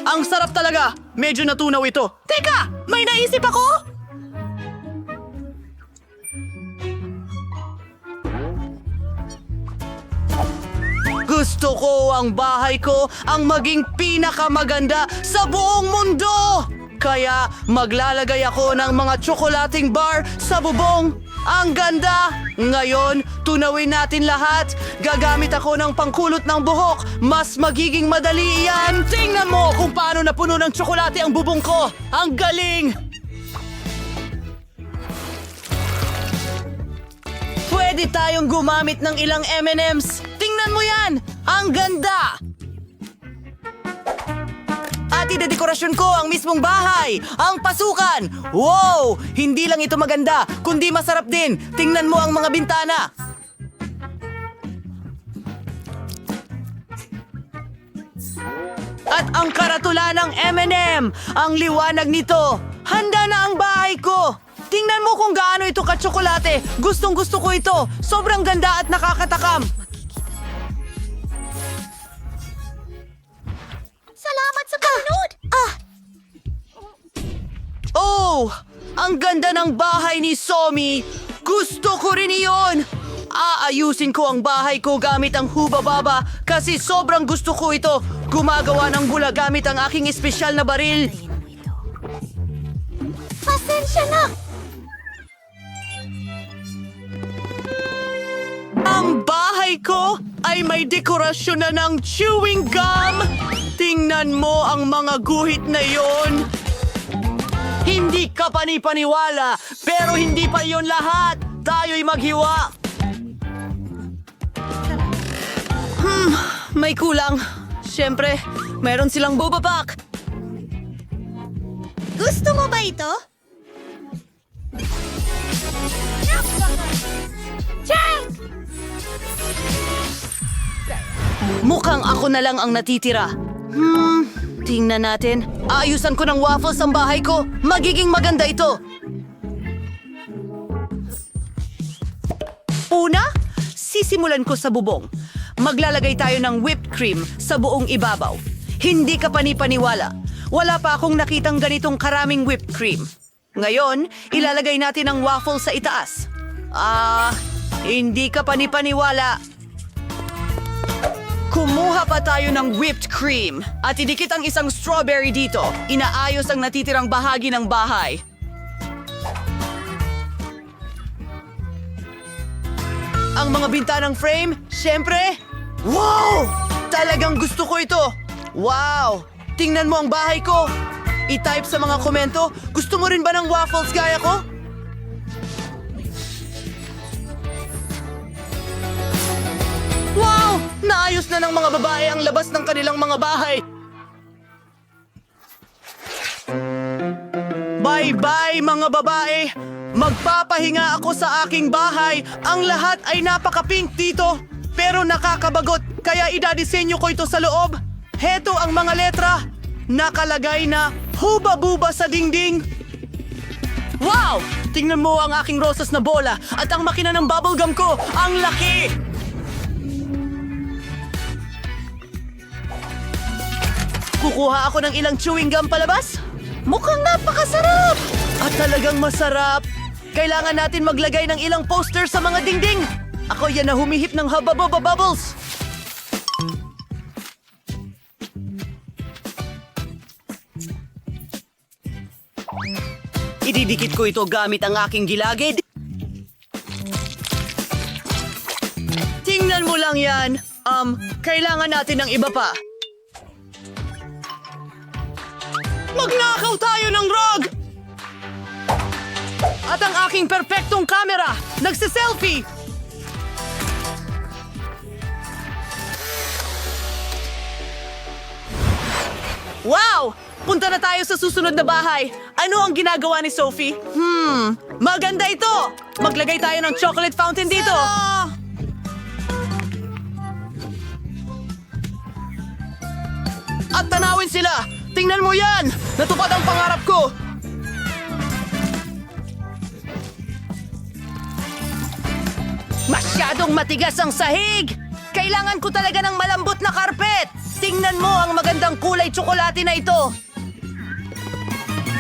Ang sarap talaga! Medyo natunaw ito. Teka! May naisip ako! Gusto ko ang bahay ko ang maging pinakamaganda sa buong mundo! Kaya maglalagay ako ng mga tsokolating bar sa bubong. Ang ganda! Ngayon, tunawin natin lahat. Gagamit ako ng pangkulot ng buhok. Mas magiging madali yan. Tingnan mo kung paano napuno ng tsokolate ang bubong ko. Ang galing! Pwede tayong gumamit ng ilang M&Ms. Tingnan mo yan! Ang ganda! At idedekorasyon ko ang mismong bahay, ang pasukan. Wow! Hindi lang ito maganda, kundi masarap din. Tingnan mo ang mga bintana. At ang karatula ng M&M, ang liwanag nito. Handa na ang bahay ko. Tingnan mo kung gaano ito katsokolate. Gustong-gusto ko ito. Sobrang ganda at nakakatakam. Salamat sa panonood! Oh! Ang ganda ng bahay ni Somi! Gusto ko rin iyon! Aayusin ko ang bahay ko gamit ang hubababa kasi sobrang gusto ko ito. Gumagawa ng bula gamit ang aking espesyal na baril. Pasensya na! Ang bahay ko ay may dekorasyon na ng chewing gum! Tingnan mo ang mga guhit na yon. Hindi ka panipaniwala, pero hindi pa yon lahat. Tayo'y maghiwa. May kulang. Siyempre, meron silang boba pack. Gusto mo ba ito? Check! Mukhang ako na lang ang natitira. Tingnan natin. Aayusan ko ng waffles ang bahay ko. Magiging maganda ito. Una, sisimulan ko sa bubong. Maglalagay tayo ng whipped cream sa buong ibabaw. Hindi ka panipaniwala. Wala pa akong nakitang ganitong karaming whipped cream. Ngayon, ilalagay natin ang waffle sa itaas. Hindi ka panipaniwala. Kumuha pa tayo ng whipped cream at idikit ang isang strawberry dito. Inaayos ang natitirang bahagi ng bahay. Ang mga bintanang frame, syempre. Wow! Talagang gusto ko ito. Wow! Tingnan mo ang bahay ko. I-type sa mga komento, gusto mo rin ba ng waffles gaya ko? Wow! Naayos na ng mga babae ang labas ng kanilang mga bahay. Bye-bye mga babae! Magpapahinga ako sa aking bahay. Ang lahat ay napaka-pink dito. Pero nakakabagot, kaya idadisenyo ko ito sa loob. Heto ang mga letra. Nakalagay na huba-buba sa dingding. Wow! Tingnan mo ang aking rosas na bola at ang makina ng bubblegum ko. Ang laki! Kukuha ako ng ilang chewing gum palabas. Mukhang napakasarap! At talagang masarap. Kailangan natin maglagay ng ilang poster sa mga dingding. Ako yan na humihip ng haba-baba bubbles. Ididikit ko ito gamit ang aking gilagid. Tingnan mo lang yan. Kailangan natin ng iba pa. Magnakaw tayo ng rug! At ang aking perpektong camera, nagsiselfie! Wow! Punta na tayo sa susunod na bahay. Ano ang ginagawa ni Sophie? Maganda ito! Maglagay tayo ng chocolate fountain dito. At tanawin sila! Tingnan mo yan! Natupad ang pangarap ko! Masyadong matigas ang sahig! Kailangan ko talaga ng malambot na karpet! Tingnan mo ang magandang kulay tsokolate na ito.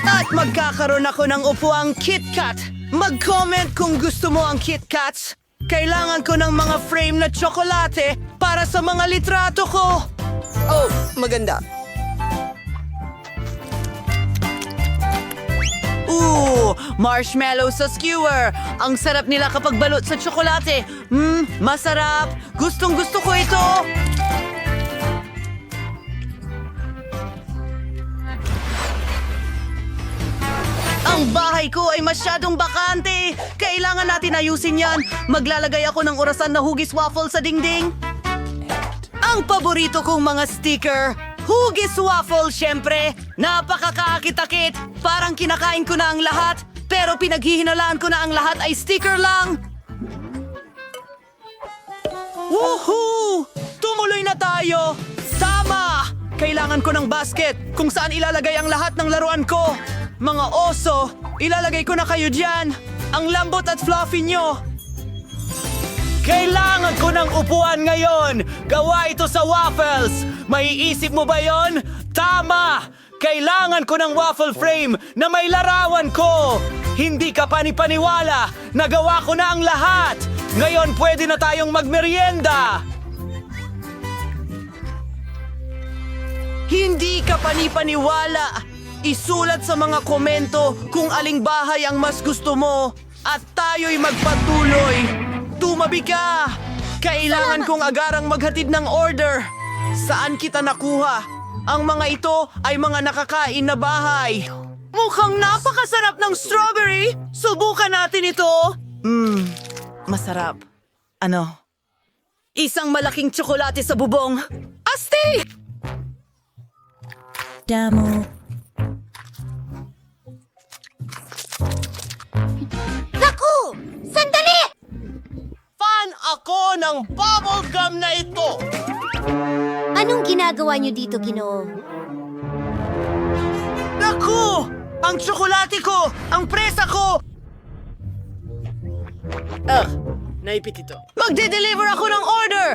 At magkakaroon ako ng upuang KitKat. Mag-comment kung gusto mo ang KitKats. Kailangan ko ng mga frame na tsokolate para sa mga litrato ko. Oh, maganda. Marshmallow sa skewer. Ang sarap nila kapag balot sa tsokolate. Masarap. Gustong-gusto ko ito. Ang bahay ko ay masyadong bakante. Kailangan natin ayusin yan. Maglalagay ako ng orasan na hugis waffle sa dingding. Ang paborito kong mga sticker, hugis waffle syempre. Napakakakit-akit. Parang kinakain ko na ang lahat, pero pinaghihinalaan ko na ang lahat ay sticker lang. Woohoo! Tumuloy na tayo! Tama! Kailangan ko ng basket kung saan ilalagay ang lahat ng laruan ko. Mga oso, ilalagay ko na kayo dyan. Ang lambot at fluffy nyo. Kailangan ko ng upuan ngayon! Gawa ito sa waffles! Maiisip mo ba yon? Tama! Kailangan ko ng waffle frame na may larawan ko! Hindi ka panipaniwala! Nagawa ko na ang lahat! Ngayon pwede na tayong magmerienda! Hindi ka panipaniwala! Isulat sa mga komento kung aling bahay ang mas gusto mo at tayo'y magpatuloy! Tumabi ka! Kailangan kong agarang maghatid ng order. Saan kita nakuha? Ang mga ito ay mga nakakain na bahay. Mukhang napakasarap ng strawberry! Subukan natin ito! Masarap. Ano? Isang malaking tsokolate sa bubong. Astig! Damo. Naku! Sandali! Fan ako ng bubblegum na ito! Anong ginagawa niyo dito, Ginoo? Naku! Ang tsokolate ko! Ang presa ko! Naipit ito. Magde-deliver ako ng order!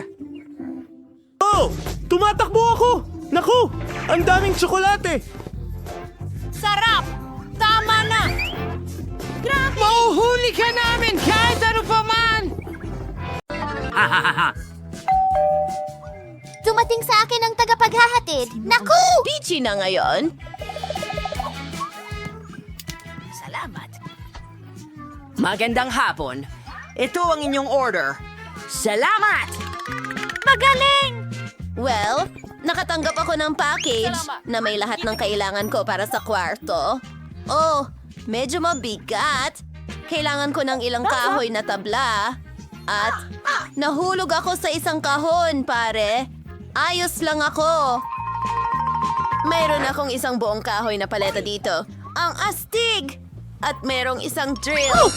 Oh! Tumatakbo ako! Naku! Ang daming tsokolate! Sarap! Tama na! Grabe! Mauhuli ka namin kahit ano pa man! Dumating sa akin ang tagapaghahatid. Naku! Peachy na ngayon. Salamat. Magandang hapon. Ito ang inyong order. Salamat! Magaling! Well, nakatanggap ako ng package na may lahat ng kailangan ko para sa kwarto. Oh, medyo mabigat. Kailangan ko ng ilang kahoy na tabla. At nahulog ako sa isang kahon, pare. Ayos lang ako. Mayroon akong isang buong kahoy na paleta dito. Ang astig! At mayroong isang drill. Oh!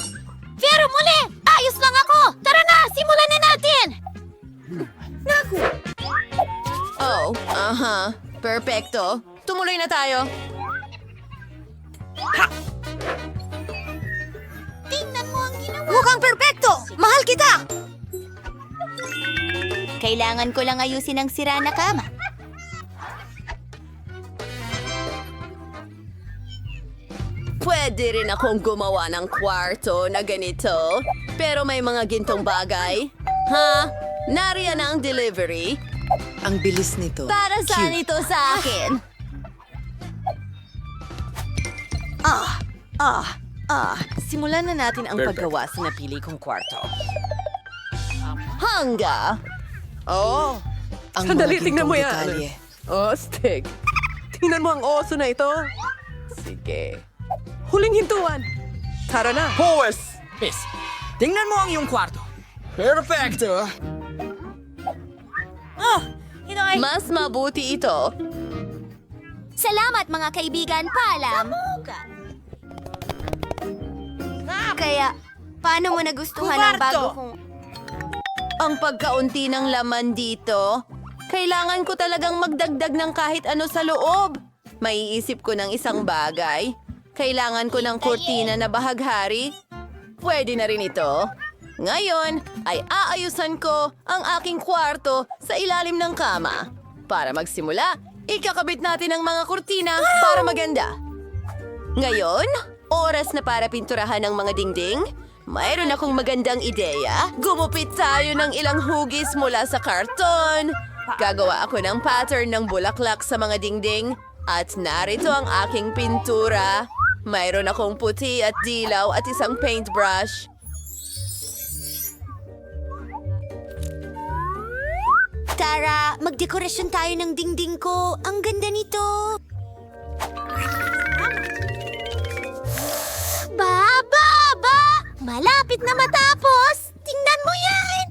Pero muli! Ayos lang ako! Tara na! Simulan na natin! Naku! Oh, aha. Perfecto. Tumuloy na tayo. Ha! Tingnan mo ang ginawa. Mukhang perfecto! Mahal kita! Kailangan ko lang ayusin ang sira na kama. Pwede rin akong gumawa ng kwarto na ganito, pero may mga gintong bagay. Ha? Nariyan na ang delivery. Ang bilis nito. Para saan ito sa akin? Simulan na natin ang paggawa sa napili kong kwarto. Hangga! Oh! Ang Sandali, mga tingnan mo gintong yan. detalye. Oh, Stig. Tingnan mo ang oso na ito. Sige. Huling hintuan. Tara na. Pawes! Miss, tingnan mo ang iyong kwarto. Perfecto! Mas mabuti ito. Salamat mga kaibigan, paalam. Kaya, paano mo nagustuhan ang bago kong... Ang pagkaunti ng laman dito, kailangan ko talagang magdagdag ng kahit ano sa loob. Maiisip ko ng isang bagay. Kailangan ko ng kurtina na bahaghari. Pwede na rin ito. Ngayon ay aayusan ko ang aking kwarto sa ilalim ng kama. Para magsimula, ikakabit natin ang mga kurtina para maganda. Ngayon, oras na para pinturahan ang mga dingding. Mayroon akong magandang ideya. Gumupit tayo ng ilang hugis mula sa karton. Gagawa ako ng pattern ng bulaklak sa mga dingding. At narito ang aking pintura. Mayroon akong puti at dilaw at isang paintbrush. Tara, magdekorasyon tayo ng dingding ko. Ang ganda nito. Baba! Malapit na matapos! Tingnan mo yan!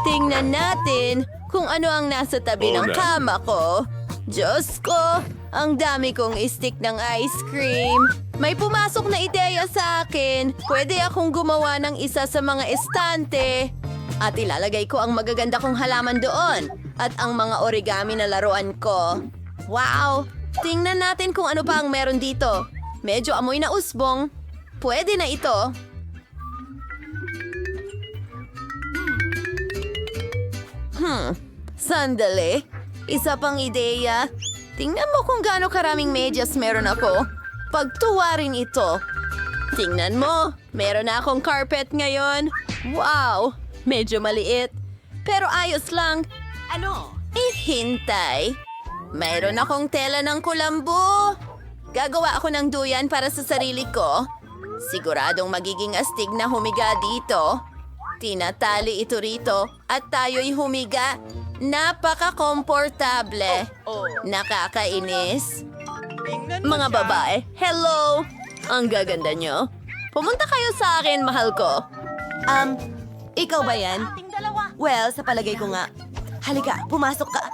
Tingnan natin kung ano ang nasa tabi ng kama ko. Diyos ko, ang dami kong stick ng ice cream. May pumasok na ideya sa akin. Pwede akong gumawa ng isa sa mga estante. At ilalagay ko ang magaganda kong halaman doon. At ang mga origami na laruan ko. Wow! Tingnan natin kung ano pa ang meron dito. Medyo amoy na usbong. Pwede na ito. Sandali. Isa pang ideya. Tingnan mo kung gaano karaming medyas meron ako. Pagtuwarin ito. Tingnan mo, meron na akong carpet ngayon. Wow, medyo maliit. Pero ayos lang. Ano? Hintay. Mayroon akong tela ng kulambo. Gagawa ako ng duyan para sa sarili ko. Siguradong magiging astig na humiga dito. Tinatali ito rito at tayo'y humiga. Napaka-komportable. Nakakainis. Mga babae, hello! Ang gaganda nyo. Pumunta kayo sa akin, mahal ko. Ikaw ba yan? Well, sa palagay ko nga. Halika, pumasok ka.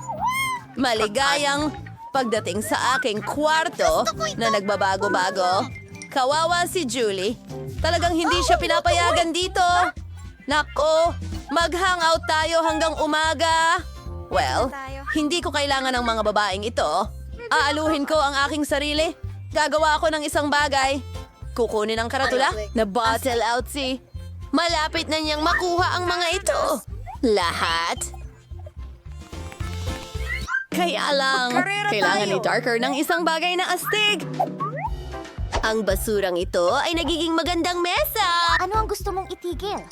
Maligayang pagdating sa aking kwarto na nagbabago-bago. Kawawa si Julie. Talagang hindi siya pinapayagan dito. Nako, mag-hangout tayo hanggang umaga. Well, hindi ko kailangan ng mga babaeng ito. Aaluhin ko ang aking sarili. Gagawa ako ng isang bagay. Kukunin ang karatula na bottle outsy. Malapit na niyang makuha ang mga ito. Lahat. Kaya lang, kailangan ni Darker ng isang bagay na astig. Ang basurang ito ay nagiging magandang mesa. Ano ang gusto mong itigil?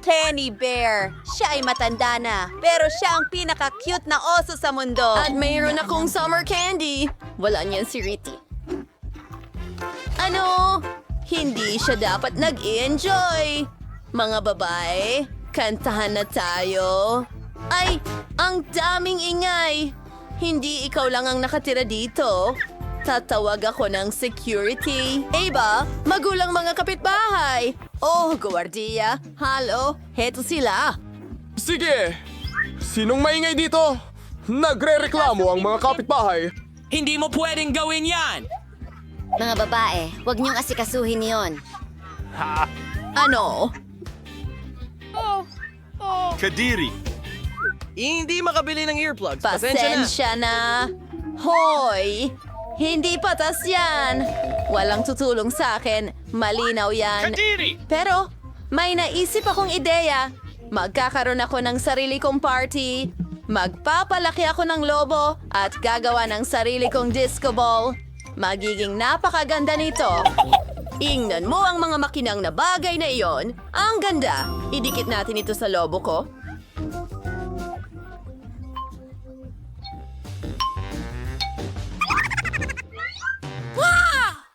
Tenny Bear. Siya ay matanda na, pero siya ang pinaka-cute na oso sa mundo. At mayroon akong summer candy. Wala niyan si Riti. Ano? Hindi siya dapat nag-enjoy. Mga babae, kantahan na tayo. Ay, ang daming ingay. Hindi ikaw lang ang nakatira dito. Tatawag ako ng security. Aba, magulang mga kapitbahay. Oh, gwardiya. Halo, heto sila. Sige! Sinong maingay dito? Nagre-reklamo ang mga kapitbahay. Hindi mo pwedeng gawin yan! Mga babae, huwag niyong asikasuhin yon. Ano? Kadiri! Hindi makabili ng earplugs. Pasensya na. Pasensya na. Hoy! Hindi patas yan. Walang tutulong sa akin. Malinaw yan. Pero, may naisip akong ideya. Magkakaroon ako ng sarili kong party. Magpapalaki ako ng lobo at gagawa ng sarili kong disco ball. Magiging napakaganda nito. Ingnan mo ang mga makinang na bagay na iyon. Ang ganda. Idikit natin ito sa lobo ko.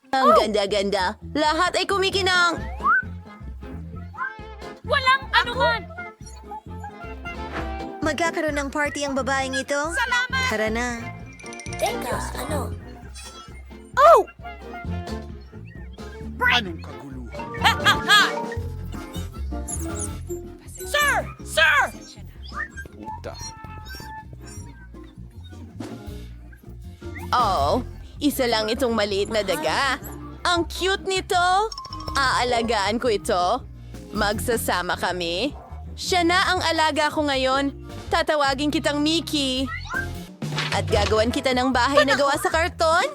Ang ganda-ganda. Lahat ay kumikinang. Magkakaroon ng party ang babaeng ito? Salamat! Tara na. Teka, ano? Anong kaguluhan? Puta. Oh, isa lang itong maliit na daga. Ang cute nito. Aalagaan ko ito. Magsasama kami. Siya na ang alaga ko ngayon. Tatawagin kitang Mickey. At gagawan kita ng bahay na gawa sa karton.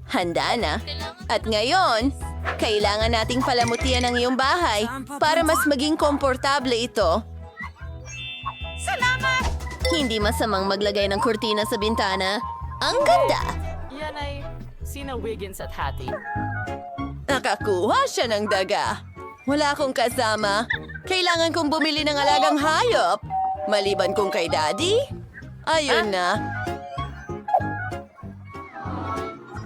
Handa na. At ngayon, kailangan nating palamutian ang iyong bahay para mas maging komportable ito. Hindi masamang maglagay ng kurtina sa bintana. Ang ganda! Yan ay sina Wiggins at Hattie. Nakakuha siya ng daga. Wala akong kasama. Kailangan kong bumili ng alagang hayop. Maliban kung kay Daddy. Ayun na.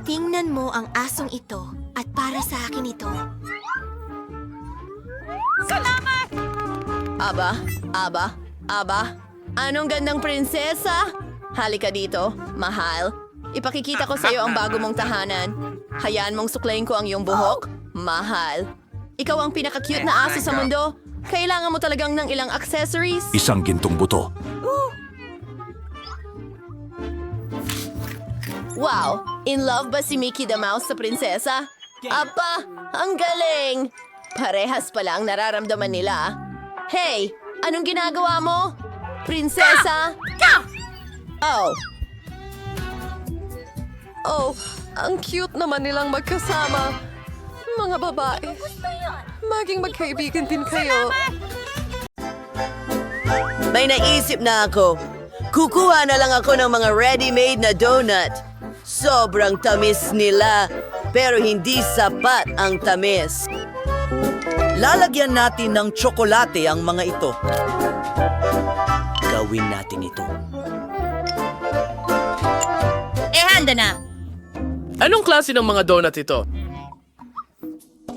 Tingnan mo ang asong ito at para sa akin ito. Aba. Anong gandang prinsesa? Halika dito, mahal. Ipakikita ko sa'yo ang bago mong tahanan. Hayaan mong suklayin ko ang iyong buhok. Mahal. Ikaw ang pinaka-cute na aso sa mundo. Kailangan mo talagang ng ilang accessories. Isang gintong buto. Wow! In love ba si Mickey the Mouse sa prinsesa? Apa! Ang galing! Parehas pala ang nararamdaman nila. Hey! Anong ginagawa mo? Prinsesa? Oh, ang cute naman nilang magkasama. Mga babae. Maging magkaibigan din kayo. May naisip na ako. Kukuha na lang ako ng mga ready-made na donut. Sobrang tamis nila, pero hindi sapat ang tamis. Lalagyan natin ng tsokolate ang mga ito. Gawin natin ito. Handa na! Anong klase ng mga donut ito?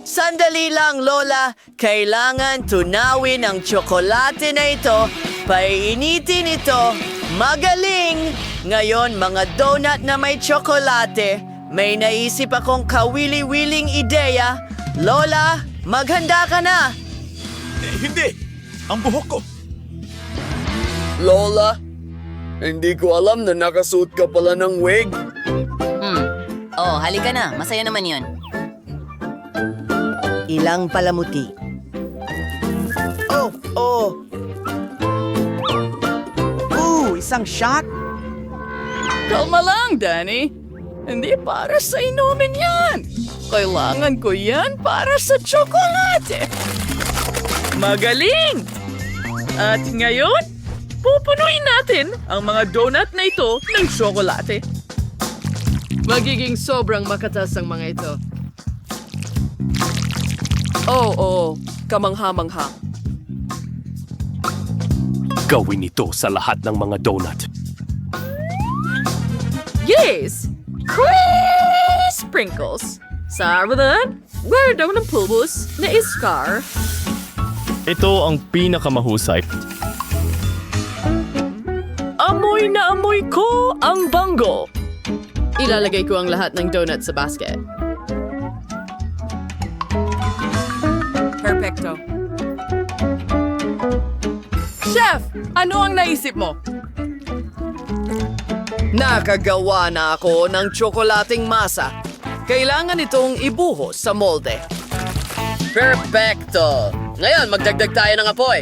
Sandali lang, Lola. Kailangan tunawin ang tsokolate na ito. Painitin ito. Magaling! Ngayon, mga donut na may tsokolate. May naisip akong kawili-wiling ideya. Lola, maghanda ka na! Hindi! Ang buhok ko! Lola, hindi ko alam na nakasuot ka pala ng wig. Oh, halika na. Masaya naman yun. Ilang palamuti. Oh! Isang shot? Kalma lang, Danny. Hindi para sa inumin yan. Kailangan ko yan para sa tsokolate. Magaling! At ngayon, pupunuin natin ang mga donut na ito ng tsokolate. Magiging sobrang makatas ang mga ito. Oo, kamangha-mangha. Gawin ito sa lahat ng mga donut. Yes! Sprinkles. Sa aralan, where daw ng pulbos na iskar. Ito ang pinakamahusay. Amoy na amoy ko ang bango. Ilalagay ko ang lahat ng donut sa basket. Perfecto. Chef, ano ang naisip mo? Nakagawa na ako ng tsokolating masa. Kailangan itong ibuhos sa molde. Perfecto! Ngayon, magdagdag tayo ng apoy.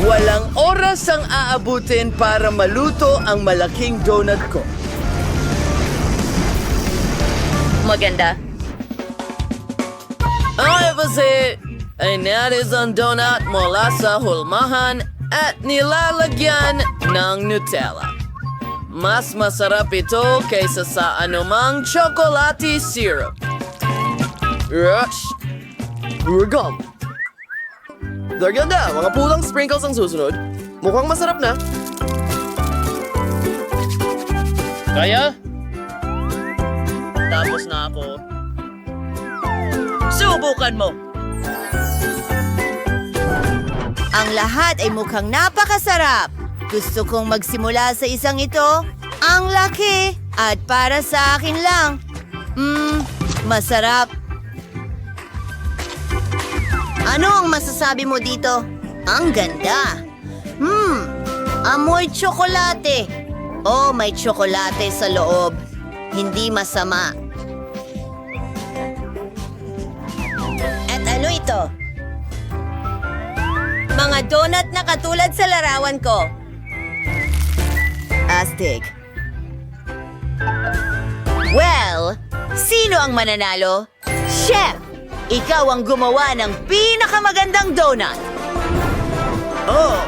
Walang oras ang aabutin para maluto ang malaking donut ko. Maganda. Ay, kasi ay natis ang donut mula sa hulmahan at nilalagyan ng Nutella. Mas masarap ito kaysa sa anumang chocolate syrup. Rush! Gum! Ganda, mga pulang sprinkles ang susunod. Mukhang masarap na. Kaya? Tapos na ako. Subukan mo! Ang lahat ay mukhang napakasarap. Gusto kong magsimula sa isang ito. Ang laki. At para sa akin lang. Masarap. Ano ang masasabi mo dito? Ang ganda. Amoy tsokolate. Oh, may tsokolate sa loob. Hindi masama. At ano ito? Mga donut na katulad sa larawan ko. Astig. Well, sino ang mananalo? Chef! Ikaw ang gumawa ng pinakamagandang donut. Oh,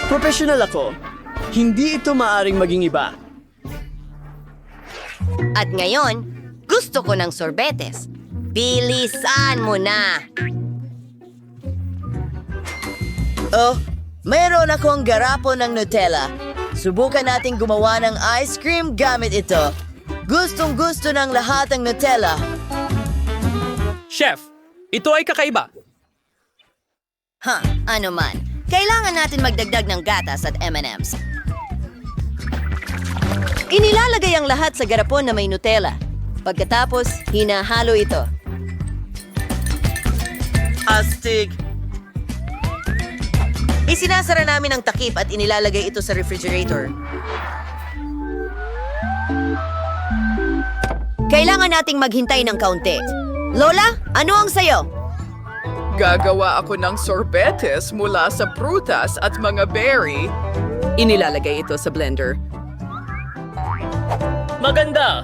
professional ako. Hindi ito maaring maging iba. At ngayon, gusto ko ng sorbetes. Bilisan mo na! Oh, mayroon akong garapon ng Nutella. Subukan nating gumawa ng ice cream gamit ito. Gustong-gusto ng lahat ang Nutella. Chef, ito ay kakaiba. Ano man. Kailangan natin magdagdag ng gatas at M&M's. Inilalagay ang lahat sa garapon na may Nutella. Pagkatapos, hinahalo ito. Astig. Isinasara namin ang takip at inilalagay ito sa refrigerator. Kailangan nating maghintay ng kaunti. Lola, ano ang sayo? Gagawa ako ng sorbetes mula sa prutas at mga berry. Inilalagay ito sa blender. Maganda!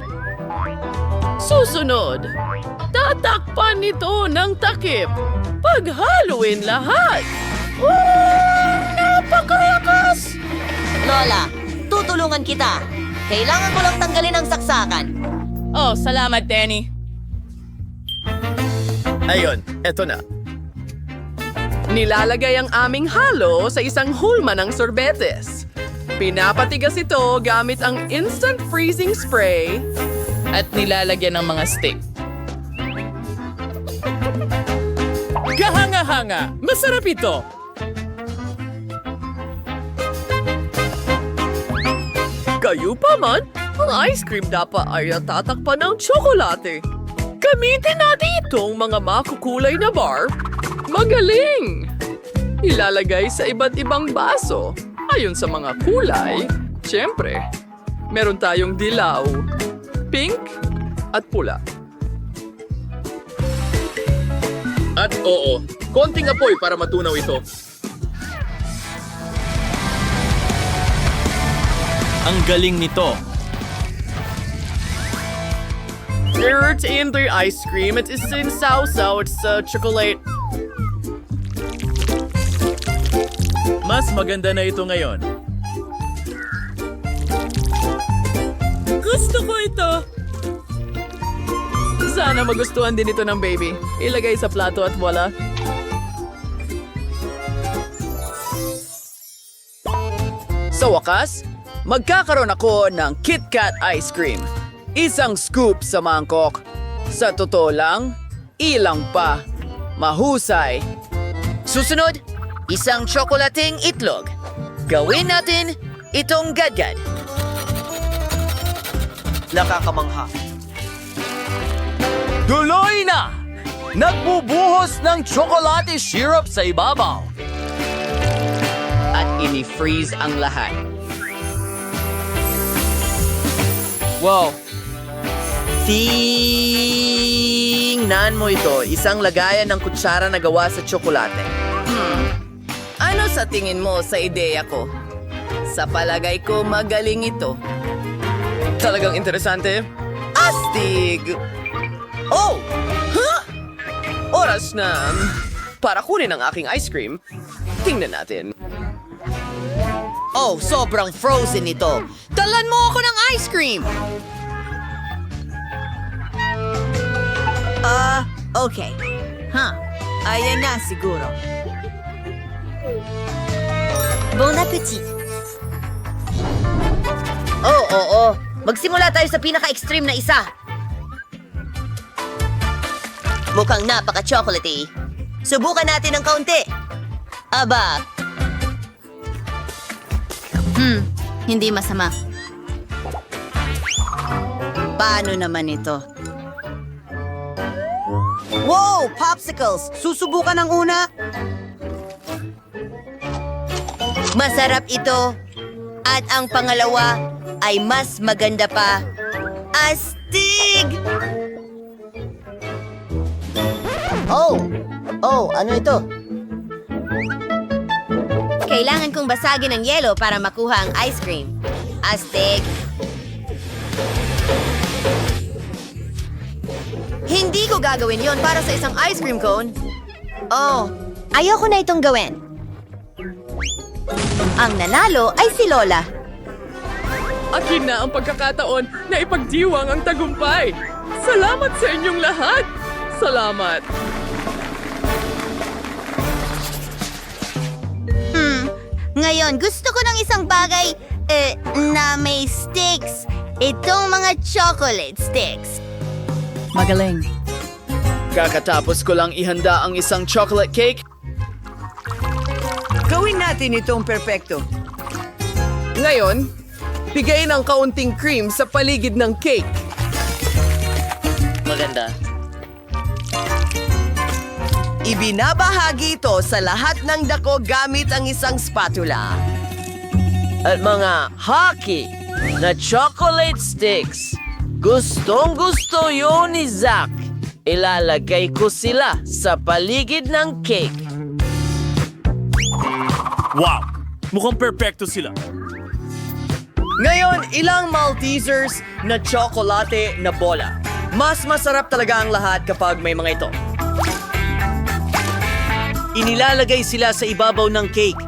Susunod, tatakpan nito ng takip. Paghaluin lahat. Oh, napakalakas! Lola, tutulungan kita. Kailangan ko lang tanggalin ang saksakan. Oh, salamat, Danny. Ayun, eto na. Nilalagay ang aming halo sa isang hulma ng sorbetes. Pinapatigas ito gamit ang instant freezing spray. At nilalagyan ng mga stick. Kahanga-hanga! Masarap ito! Kayo pa man, ang ice cream dapat ay tatakpan ng tsokolate. Gamitin natin itong mga makukulay na bar. Magaling! Ilalagay sa iba't ibang baso. Ayon sa mga kulay, siyempre, meron tayong dilaw, pink, at pula. At oo, konting apoy para matunaw ito. Ang galing nito. It's in the ice cream. It is in sausaw. It's chocolate. Mas maganda na ito ngayon. Gusto ko ito. Sana magustuhan din ito ng baby. Ilagay sa plato at wala. Sa wakas, magkakaroon ako ng KitKat ice cream. Isang scoop sa mangkok. Sa totoo lang, ilang pa. Mahusay. Susunod, isang tsokolating itlog. Gawin natin itong gadgad. Nakakamangha. Tuloy na! Nagbubuhos ng tsokolate syrup sa ibabaw. At ini-freeze ang lahat. Wow! Tingnan mo ito, isang lagayan ng kutsara na gawa sa tsokolate. Ano sa tingin mo sa ideya ko? Sa palagay ko, magaling ito. Talagang interesante. Astig! Oh! Huh? Oras na para kunin ang aking ice cream. Tingnan natin. Oh, sobrang frozen ito. Dalan mo ako ng ice cream! Okay. Ayan na siguro. Bon appetit! Oo. Magsimula tayo sa pinaka-extreme na isa. Mukhang napaka-chocolatey. Subukan natin ng kaunti. Aba. Hindi masama. Paano naman ito? Wow! Popsicles! Susubukan ang una? Masarap ito. At ang pangalawa ay mas maganda pa. Astig! Oh, ano ito? Kailangan kong basagin ang yelo para makuha ang ice cream. Astig! Hindi ko gagawin yon para sa isang ice cream cone. Oh, ayoko na itong gawin. Ang nanalo ay si Lola. Akin na ang pagkakataon na ipagdiwang ang tagumpay. Salamat sa inyong lahat. Salamat. Ngayon, gusto ko ng isang bagay na may sticks. Itong mga chocolate sticks. Magaling. Kakatapos ko lang ihanda ang isang chocolate cake. Gawin natin itong perpekto. Ngayon, bigay ng kaunting cream sa paligid ng cake. Maganda. Ibinabahagi ito sa lahat ng dako gamit ang isang spatula. At mga hockey na chocolate sticks. Gustong gusto yun ni Zach. Ilalagay ko sila sa paligid ng cake. Wow! Mukhang perpekto sila. Ngayon, ilang Maltesers na tsokolate na bola. Mas masarap talaga ang lahat kapag may mga ito. Inilalagay sila sa ibabaw ng cake.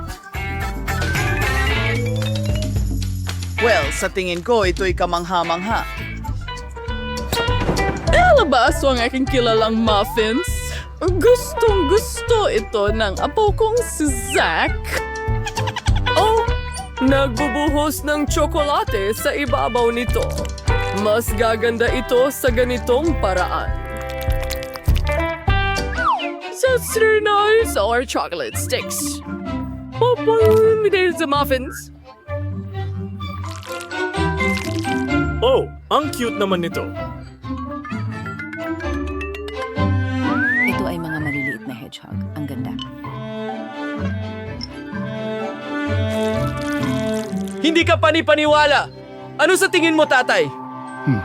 Well, sa tingin ko, ito'y kamangha-mangha. Alabaso ang aking kilalang muffins. Gustong gusto ito ng apo kong si Zach. Oh, nagbubuhos ng tsokolate sa ibabaw nito. Mas gaganda ito sa ganitong paraan. That's really nice. Or chocolate sticks. There's the muffins. Oh, ang cute naman nito. Ito ay mga maliliit na hedgehog. Ang ganda. Hindi ka panipaniwala! Ano sa tingin mo, tatay?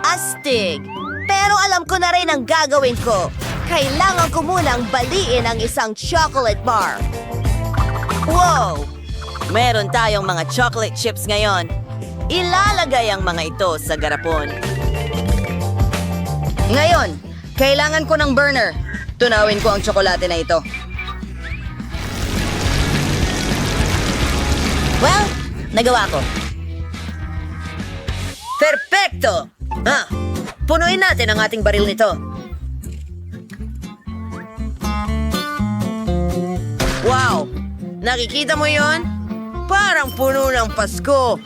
Astig. Pero alam ko na rin ang gagawin ko. Kailangan ko munang baliin ang isang chocolate bar. Wow! Meron tayong mga chocolate chips ngayon. Ilalagay ang mga ito sa garapon. Ngayon, kailangan ko ng burner. Tunawin ko ang tsokolate na ito. Well, nagawa ko. Perfecto! Punuin natin ang ating baril nito. Wow! Nakikita mo yon? Parang puno ng Pasko.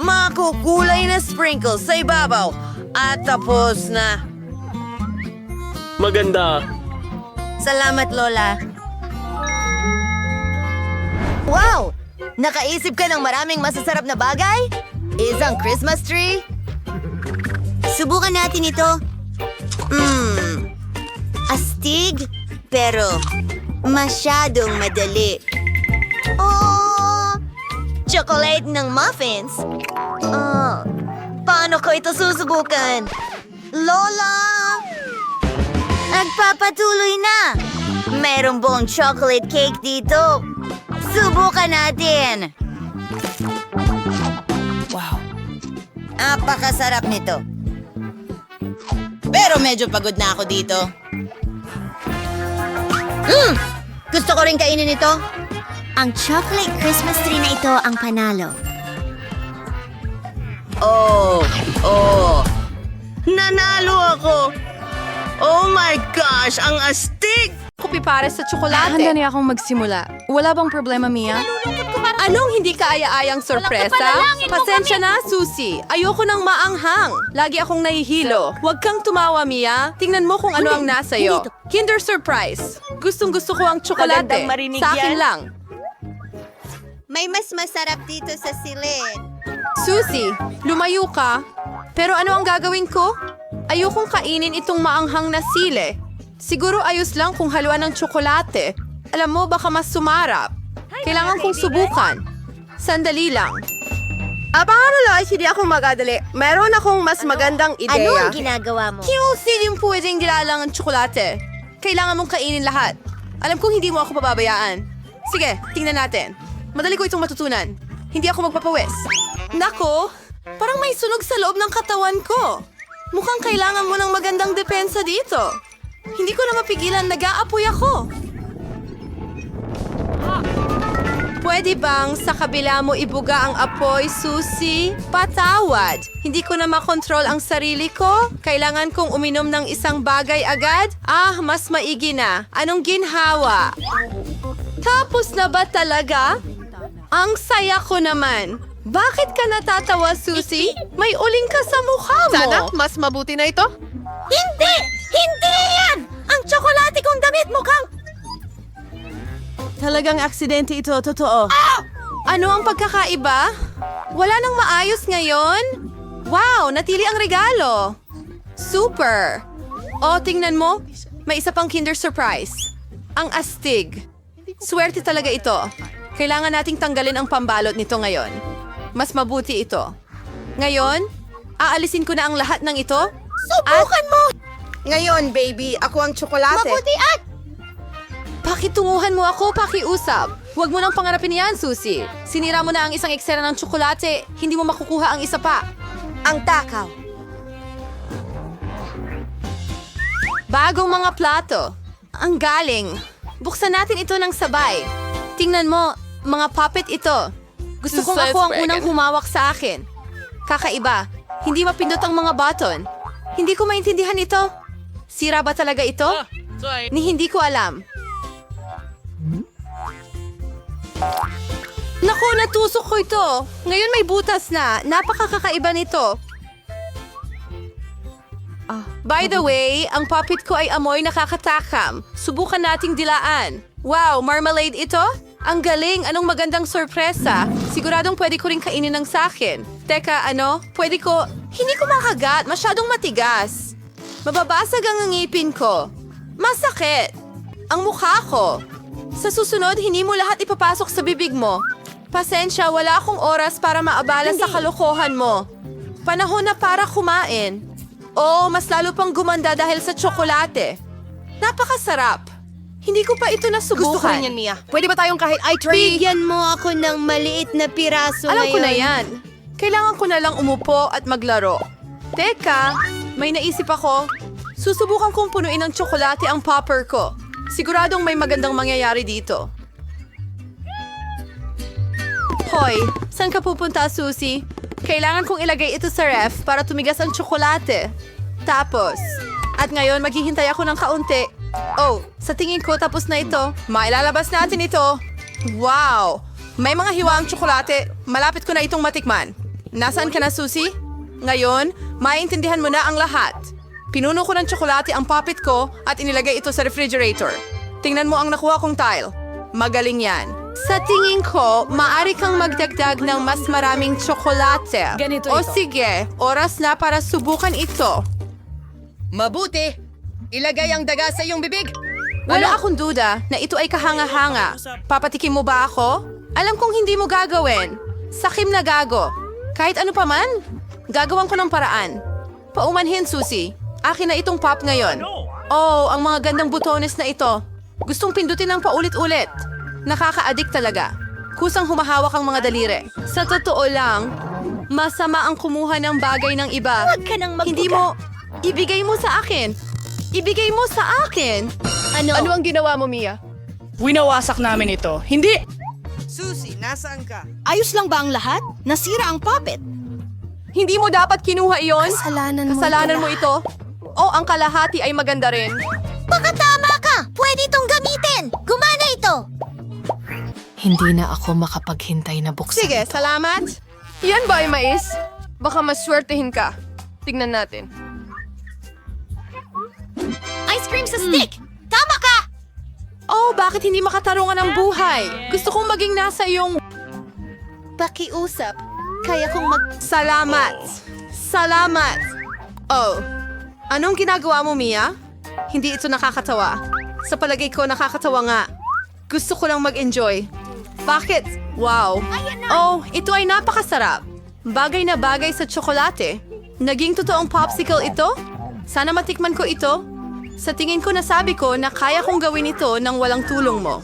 Makukulay na sprinkles sa ibabaw. At tapos na. Maganda. Salamat, Lola. Wow! Nakaisip ka ng maraming masasarap na bagay? Isang Christmas tree? Subukan natin ito. Astig, pero masyadong madali. Oh! Chocolate ng muffins. Paano ko ito susubukan? Lola! Nagpapatuloy na! Merong buong chocolate cake dito. Subukan natin! Wow! Napakasarap nito. Pero medyo pagod na ako dito. Gusto ko rin kainin ito. Ang chocolate Christmas tree na ito ang panalo. Oh! Nanalo ako! Oh my gosh! Ang astig! Kopi para sa tsokolate. Handa na akong magsimula. Wala bang problema, Mia? Anong hindi kaaya-ayang sorpresa? Pasensya na, Susie. Ayoko ng maanghang. Lagi akong nahihilo. Huwag kang tumawa, Mia. Tingnan mo kung ano ang nasa iyo. Kinder Surprise. Gustong-gusto ko ang tsokolate. Magandang marinig Sa akin yan. lang. May mas masarap dito sa silid. Susie, lumayo ka. Pero ano ang gagawin ko? Ayokong kainin itong maanghang na sile. Siguro ayos lang kung halwa ng tsokolate. Alam mo, baka mas sumarap. Kailangan kong subukan. Sandali lang. Pangamalay, hindi ako magadali. Meron akong mas magandang ideya. Ano ang ginagawa mo? Hindi din pwedeng dilalang ang tsokolate. Kailangan mong kainin lahat. Alam kong hindi mo ako pababayaan. Sige, tingnan natin. Madali ko itong matutunan. Hindi ako magpapawis. Nako, parang may sunog sa loob ng katawan ko. Mukhang kailangan mo ng magandang depensa dito. Hindi ko na mapigilan, nag-aapoy ako. Pwede bang sa kabila mo ibuga ang apoy, Susie? Patawad. Hindi ko na makontrol ang sarili ko. Kailangan kong uminom ng isang bagay agad? Mas maigi na. Anong ginhawa? Tapos na ba talaga? Ang saya ko naman. Bakit ka natatawa, Susie? May uling ka sa mukha mo. Sana, mas mabuti na ito? Hindi! Hindi yan! Ang tsokolate kong damit mukhang... Talagang aksidente ito, totoo. Ano ang pagkakaiba? Wala nang maayos ngayon? Wow, natili ang regalo. Super. Tingnan mo. May isa pang Kinder Surprise. Ang astig. Swerte talaga ito. Kailangan nating tanggalin ang pambalot nito ngayon. Mas mabuti ito. Ngayon, aalisin ko na ang lahat ng ito. Subukan mo! Ngayon, baby, ako ang tsokolate. Mabuti at... Pakitunguhan mo ako, pakiusap. Huwag mo nang pangarapin yan, Susie. Sinira mo na ang isang eksena ng tsokolate. Hindi mo makukuha ang isa pa. Ang takaw. Bagong mga plato. Ang galing. Buksan natin ito ng sabay. Tingnan mo, mga puppet ito. Gusto kong ako ang unang humawak sa akin. Kakaiba. Hindi mapindot ang mga button. Hindi ko maintindihan ito. Sira ba talaga ito? Ni hindi ko alam. Naku, natusok ko ito. Ngayon may butas na. Napakakakaiba nito. By the way, ang puppet ko ay amoy nakakatakam. Subukan nating dilaan. Wow, marmalade ito? Ang galing, anong magandang sorpresa. Siguradong pwede ko rin kainin ng sakin. Teka, pwede ko... Hindi ko makagat, masyadong matigas. Mababasag ang ngipin ko. Masakit. Ang mukha ko. Sa susunod, hindi mo lahat ipapasok sa bibig mo. Pasensya, wala akong oras para maabala sa kalokohan mo. Panahon na para kumain. Mas lalo pang gumanda dahil sa tsokolate. Napakasarap. Hindi ko pa ito nasubukan. Gusto ko rin yan, Mia. Pwede ba tayong kahit i-try? Bigyan mo ako ng maliit na piraso Alam ko ngayon. na yan. Kailangan ko na lang umupo at maglaro. Teka, may naisip ako. Susubukan kong punuin ng tsokolate ang popper ko. Siguradong may magandang mangyayari dito. Hoy, saan ka pupunta, Susie? Kailangan kong ilagay ito sa ref para tumigas ang tsokolate. Tapos, at ngayon maghihintay ako ng kaunti. Sa tingin ko tapos na ito. Mailalabas natin ito. Wow! May mga hiwaang tsokolate. Malapit ko na itong matikman. Nasaan ka na, Susie? Ngayon, maintindihan mo na ang lahat. Pinuno ko ng tsokolate ang puppet ko at inilagay ito sa refrigerator. Tingnan mo ang nakuha kong tile. Magaling yan. Sa tingin ko, maaari kang magdagdag ng mas maraming tsokolate. Ganito O ito. sige, oras na para subukan ito. Mabuti. Ilagay ang daga sa iyong bibig. Wala akong duda na ito ay kahanga-hanga. Papatikim mo ba ako? Alam kong hindi mo gagawin. Sakim na gago. Kahit ano pa man, gagawan ko ng paraan. Paumanhin, Susie. Akin na itong pop ngayon. Ang mga gandang butones na ito. Gustong pindutin ng paulit-ulit. Nakaka-addict talaga. Kusang humahawak ang mga daliri. Sa totoo lang, masama ang kumuha ng bagay ng iba. Huwag ka nang magbuka. Hindi mo, ibigay mo sa akin. Ibigay mo sa akin. Ano ang ginawa mo, Mia? Winawasak namin ito. Hindi! Susie, nasaan ka? Ayos lang ba ang lahat? Nasira ang puppet. Hindi mo dapat kinuha iyon. Kasalanan mo ito. Ang kalahati ay maganda rin. Baka tama ka! Pwede itong gamitin! Gumana ito! Hindi na ako makapaghintay na buksan. Sige, salamat. Yan ba ay mais? Baka maswertehin ka. Tignan natin. Ice cream sa stick! Tama ka! Bakit hindi makatarungan ang buhay? Gusto kong maging nasa iyong... Pakiusap. Kaya kong Salamat. Salamat. Anong ginagawa mo, Mia? Hindi ito nakakatawa. Sa palagay ko, nakakatawa nga. Gusto ko lang mag-enjoy. Bakit? Wow. Ito ay napakasarap. Bagay na bagay sa tsokolate. Naging totoong popsicle ito? Sana matikman ko ito. Sa tingin ko nasabi ko na kaya kong gawin ito nang walang tulong mo.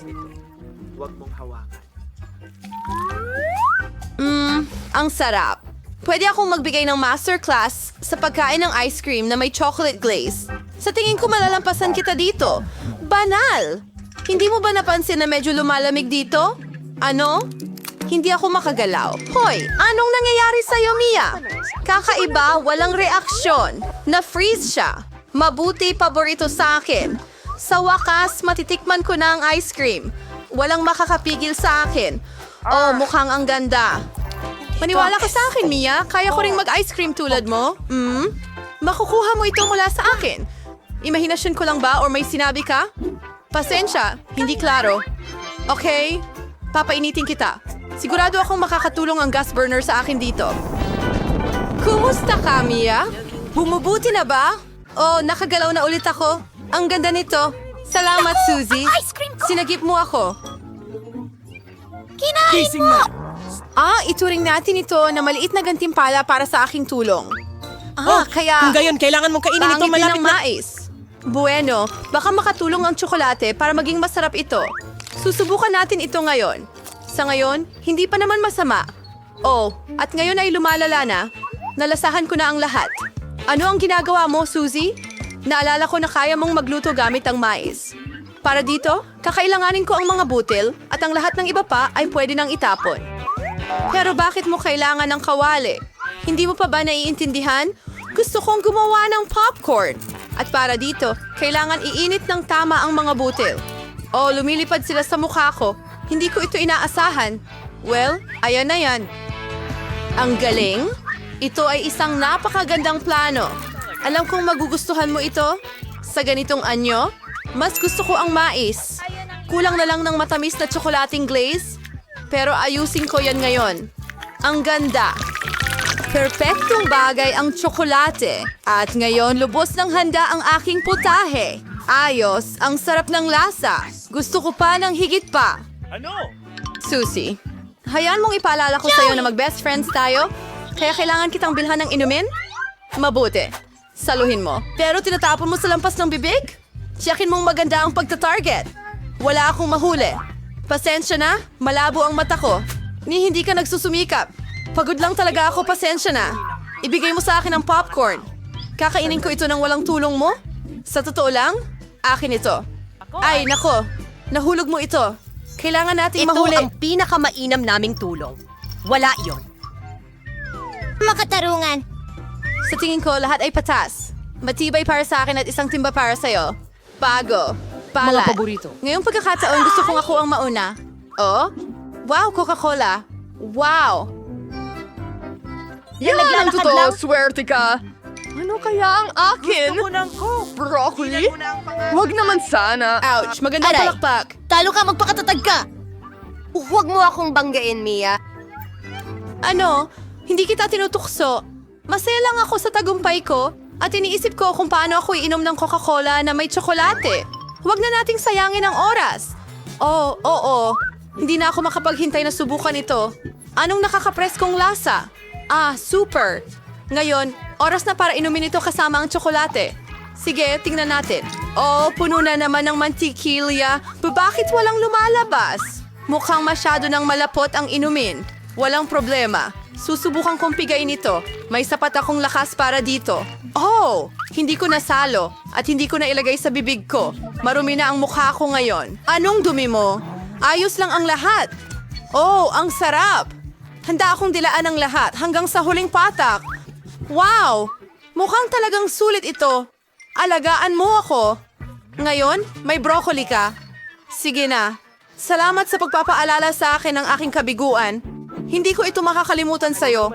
Ang sarap. Pwede akong magbigay ng masterclass sa pagkain ng ice cream na may chocolate glaze. Sa tingin ko malalampasan kita dito. Banal! Hindi mo ba napansin na medyo lumalamig dito? Ano? Hindi ako makagalaw. Hoy, anong nangyayari sa'yo, Mia? Kakaiba, walang reaksyon. Na-freeze siya. Mabuti, paborito sa akin. Sa wakas, matitikman ko na ang ice cream. Walang makakapigil sa akin. Oh, mukhang ang ganda. Maniwala ka sa akin, Mia. Kaya ko ring mag-ice cream tulad mo. Makukuha mo ito mula sa akin. Imahinasyon ko lang ba or may sinabi ka? Pasensya, hindi klaro. Okay, papainitin kita. Sigurado akong makakatulong ang gas burner sa akin dito. Kumusta ka, Mia? Bumubuti na ba? Oh, nakagalaw na ulit ako. Ang ganda nito. Salamat, Suzy. Sinagip mo ako. Kinain mo! Ituring natin ito na maliit na gantimpala para sa aking tulong. Kaya... Kung gayon, kailangan mong kainin ito Pangit din malapit ang mais. Bueno, baka makatulong ang tsokolate para maging masarap ito. Susubukan natin ito ngayon. Sa ngayon, hindi pa naman masama. Oh, at ngayon ay lumalala na. Nalasahan ko na ang lahat. Ano ang ginagawa mo, Suzy? Naalala ko na kaya mong magluto gamit ang mais. Para dito, kakailanganin ko ang mga butil at ang lahat ng iba pa ay pwede nang itapon. Pero bakit mo kailangan ng kawali? Hindi mo pa ba naiintindihan? Gusto kong gumawa ng popcorn. At para dito, kailangan iinit ng tama ang mga butil. Oh, lumilipad sila sa mukha ko. Hindi ko ito inaasahan. Well, ayan na yan. Ang galing? Ito ay isang napakagandang plano. Alam kong magugustuhan mo ito. Sa ganitong anyo, mas gusto ko ang mais. Kulang na lang ng matamis na tsokolating glaze. Pero ayusin ko yan ngayon. Ang ganda. Perpektong bagay ang tsokolate. At ngayon, lubos ng handa ang aking putahe. Ayos, ang sarap ng lasa. Gusto ko pa ng higit pa. Ano? Susie, hayaan mong ipaalala ko sa'yo na mag-best friends tayo. Kaya kailangan kitang bilhan ng inumin? Mabuti. Saluhin mo. Pero tinatapon mo sa lampas ng bibig? Tiyakin mong maganda ang pagta-target. Wala akong mahuli. Pasensya na, malabo ang mata ko. Hindi ka nagsusumikap. Pagod lang talaga ako, pasensya na. Ibigay mo sa akin ang popcorn. Kakainin ko ito ng walang tulong mo? Sa totoo lang, akin ito. Ay, nako. Nahulog mo ito. Kailangan nating mahuli. Ito ang pinakamainam naming tulong. Wala iyon. Makatarungan. Sa tingin ko, lahat ay patas. Matibay para sa akin at isang timba para sa'yo. Bago. Palat. Mga paborito. Ngayong pagkakataon, gusto kong ako ang mauna. Oh? Wow, Coca-Cola. Wow. Yan ang totoo, swerte ka. Ano kaya ang akin? Broccoli? Wag naman sana. Ouch, magandang Aray. palakpak. Talo ka, magpakatatag ka! Huwag mo akong banggain, Mia. Ano? Hindi kita tinutukso. Masaya lang ako sa tagumpay ko at iniisip ko kung paano ako iinom ng Coca-Cola na may tsokolate. Huwag na nating sayangin ang oras. Oh, oo. Hindi na ako makapaghintay na subukan ito. Anong nakakapreskong lasa? Super. Ngayon, oras na para inumin ito kasama ang tsokolate. Sige, tingnan natin. Oh, puno na naman ng mantikilya. Bakit walang lumalabas? Mukhang masyado nang malapot ang inumin. Walang problema. Susubukan kong pigain ito. May sapat akong lakas para dito. Oh, hindi ko nasalo at hindi ko na ilagay sa bibig ko. Marumi na ang mukha ko ngayon. Anong dumi mo? Ayos lang ang lahat. Oh, ang sarap. Handa akong dilaan ang lahat hanggang sa huling patak. Wow! Mukhang talagang sulit ito. Alagaan mo ako. Ngayon, may broccoli ka. Sige na. Salamat sa pagpapaalala sa akin ng aking kabiguan. Hindi ko ito makakalimutan sa'yo.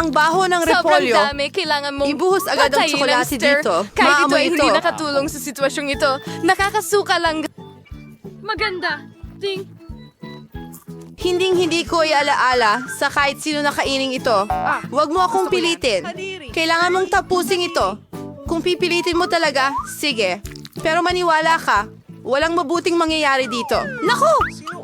Ang baho ng repolyo. Sobrang dami, kailangan mong Ibuhos agad ang patayin tsokolate ng stir. dito. Kahit ito Maamoy ay hindi ito. nakatulong sa sitwasyong ito. Nakakasuka lang. Maganda. Ding. Hinding-hindi ko iaalaala sa kahit sino na kaining ito. Huwag mo akong pilitin. Kailangan mong tapusin ito. Kung pipilitin mo talaga, sige. Pero maniwala ka, walang mabuting mangyayari dito. Naku!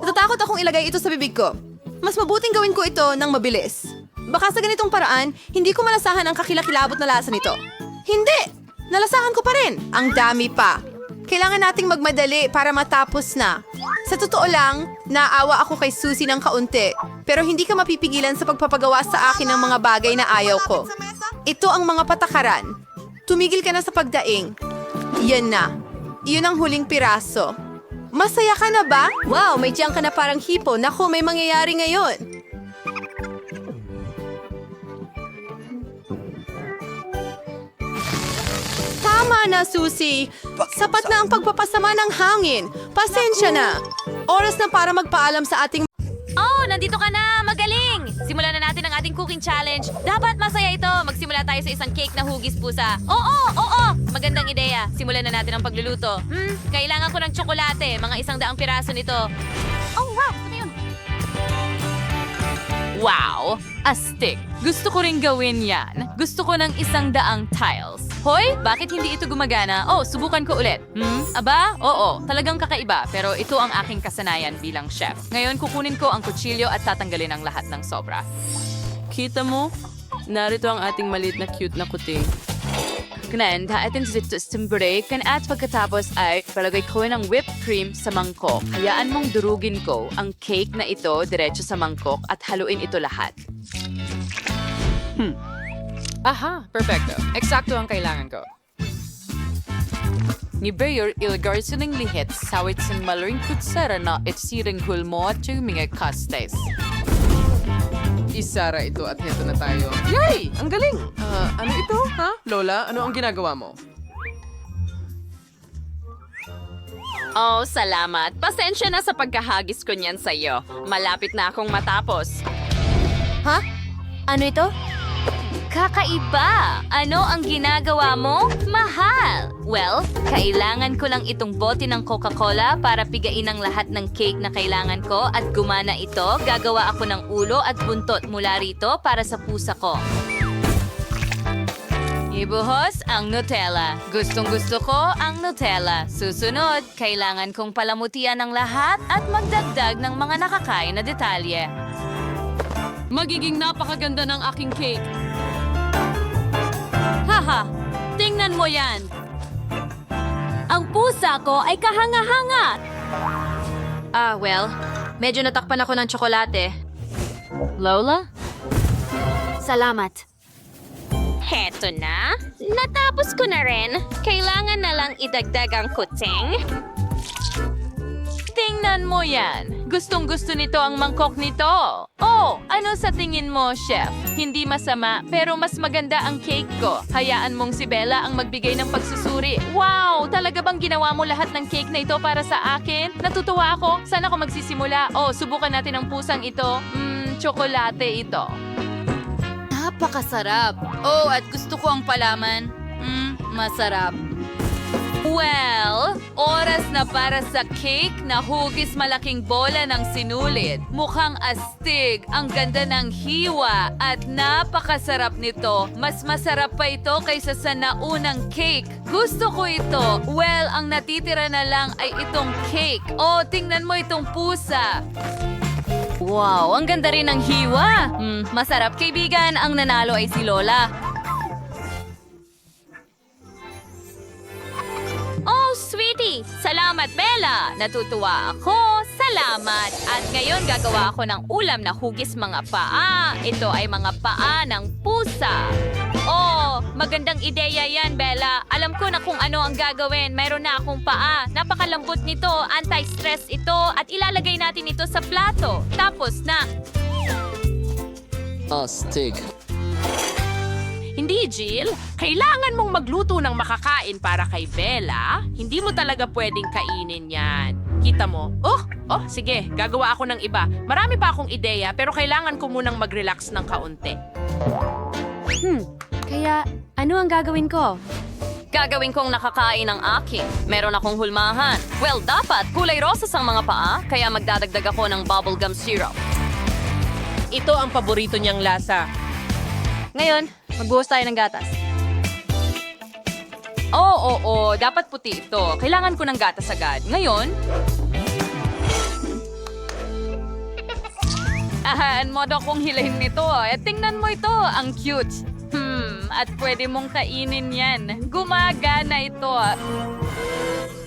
Natatakot akong ilagay ito sa bibig ko. Mas mabuting gawin ko ito ng mabilis. Baka sa ganitong paraan, hindi ko malasahan ang kakilakilabot na lasa nito. Hindi! Nalasahan ko pa rin. Ang dami pa. Kailangan nating magmadali para matapos na. Sa totoo lang, naawa ako kay Susie ng kaunti. Pero hindi ka mapipigilan sa pagpapagawa sa akin ng mga bagay na ayaw ko. Ito ang mga patakaran. Tumigil ka na sa pagdaing. Yan na. Iyon ang huling piraso. Masaya ka na ba? Wow, may tiyan ka na parang hipo. Naku, may mangyayari ngayon. Tama na, Susie. Sapat na ang pagpapasama ng hangin. Pasensya na. Oras na para magpaalam sa ating... Oh, nandito ka na! Magaling! Simulan na natin ang ating cooking challenge. Dapat masaya ito. Magsimula tayo sa isang cake na hugis pusa. Oo! Magandang ideya. Simulan na natin ang pagluluto. Kailangan ko ng tsokolate. Mga 100 piraso nito. Oh, wow! Ano yun? Wow! Astig! Gusto ko rin gawin yan. Gusto ko ng 100 tiles. Hoy, bakit hindi ito gumagana? Oh, subukan ko ulit. Aba? Oo, talagang kakaiba. Pero ito ang aking kasanayan bilang chef. Ngayon, kukunin ko ang kutsilyo at tatanggalin ang lahat ng sobra. Kita mo? Narito ang ating maliit na cute na kuting. Ganun, atin dito sa break at pagkatapos ay palagay ko ng whipped cream sa mangkok. Hayaan mong durugin ko ang cake na ito diretso sa mangkok at haluin ito lahat. Aha, perfecto. Eksakto ang kailangan ko. Ni Bayer ilagay sa ng lihet sawit sa malaring kutsara na itsirang hulmo at yung mga kastes. Isara ito at heto na tayo. Yay! Ang galing! Ano ito, ha? Lola, ano ang ginagawa mo? Oh, salamat. Pasensya na sa pagkahagis ko niyan sa'yo. Malapit na akong matapos. Ha? Ano ito? Kakaiba! Ano ang ginagawa mo? Mahal! Well, kailangan ko lang itong bote ng Coca-Cola para pigain ang lahat ng cake na kailangan ko at gumana ito. Gagawa ako ng ulo at buntot mula rito para sa pusa ko. Ibuhos ang Nutella. Gustong-gusto ko ang Nutella. Susunod, kailangan kong palamutian ang lahat at magdagdag ng mga nakakain na detalye. Magiging napakaganda ng aking cake. Haha! Tingnan mo yan! Ang pusa ko ay kahanga-hanga! Well, medyo natakpan ako ng tsokolate. Lola? Salamat. Heto na. Natapos ko na rin. Kailangan na lang idagdag ang kuting. Tingnan mo yan. Gustong-gusto nito ang mangkok nito. Oh, ano sa tingin mo, chef? Hindi masama, pero mas maganda ang cake ko. Hayaan mong si Bella ang magbigay ng pagsusuri. Wow! Talaga bang ginawa mo lahat ng cake na ito para sa akin? Natutuwa ako. Saan ako magsisimula? Oh, subukan natin ang pusang ito. Tsokolate ito. Napakasarap. Oh, at gusto ko ang palaman. Masarap. Well, oras na para sa cake na hugis malaking bola ng sinulid. Mukhang astig, ang ganda ng hiwa at napakasarap nito. Mas masarap pa ito kaysa sa naunang cake. Gusto ko ito. Well, ang natitira na lang ay itong cake. Oh, tingnan mo itong pusa. Wow, ang ganda rin ng hiwa. Masarap, kaibigan. Ang nanalo ay si Lola. Oh, sweetie! Salamat, Bella! Natutuwa ako. Salamat! At ngayon gagawa ako ng ulam na hugis mga paa. Ito ay mga paa ng pusa. Oh, magandang ideya yan, Bella. Alam ko na kung ano ang gagawin. Mayroon na akong paa. Napakalambot nito. Anti-stress ito. At ilalagay natin ito sa plato. Tapos na... Astig. Hindi, Jill. Kailangan mong magluto ng makakain para kay Bella. Hindi mo talaga pwedeng kainin yan. Kita mo? Oh, sige. Gagawa ako ng iba. Marami pa akong ideya, pero kailangan ko munang mag-relax ng kaunti. Kaya, ano ang gagawin ko? Gagawin kong nakakain ang akin. Meron akong hulmahan. Well, dapat kulay rosas ang mga paa, kaya magdadagdag ako ng bubblegum syrup. Ito ang paborito niyang lasa. Ngayon, magbuhos tayo ng gatas. Oo, dapat puti ito. Kailangan ko ng gatas agad. Ngayon, modo kong hilahin nito. Tingnan mo ito, ang cute. At pwede mong kainin yan. Gumagana ito.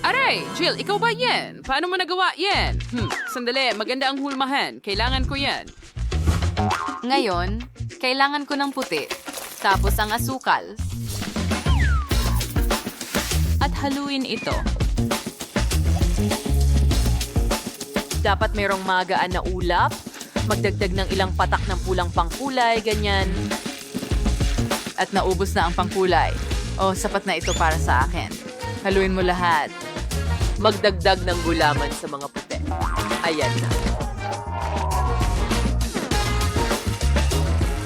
Aray, Jill, ikaw ba yan? Paano mo nagawa yan? Sandali, maganda ang hulmahan. Kailangan ko yan. Ngayon, kailangan ko ng puti. Tapos ang asukal. At haluin ito. Dapat mayroong magaan na ulap. Magdagdag ng ilang patak ng pulang pangkulay, ganyan. At naubos na ang pangkulay. Oh, sapat na ito para sa akin. Haluin mo lahat. Magdagdag ng gulaman sa mga puti. Ayan na.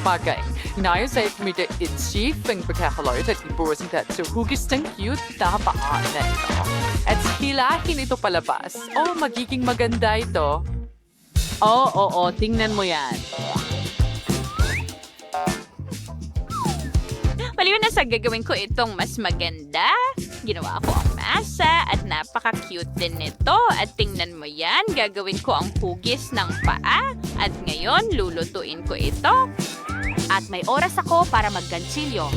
Bagay. Inayos ay kumita itsif ang pagkakalarot at ibuwasin ka sa hugis ng cute na paan na ito. At hilahin ito palabas. Oh, magiging maganda ito. Oo, tingnan mo yan. Maliwan na sa gagawin ko itong mas maganda. Ginawa ko ang masa at napaka-cute din nito. At tingnan mo yan, gagawin ko ang hugis ng paa. At ngayon, lulutuin ko ito. At may oras ako para magganchilyo.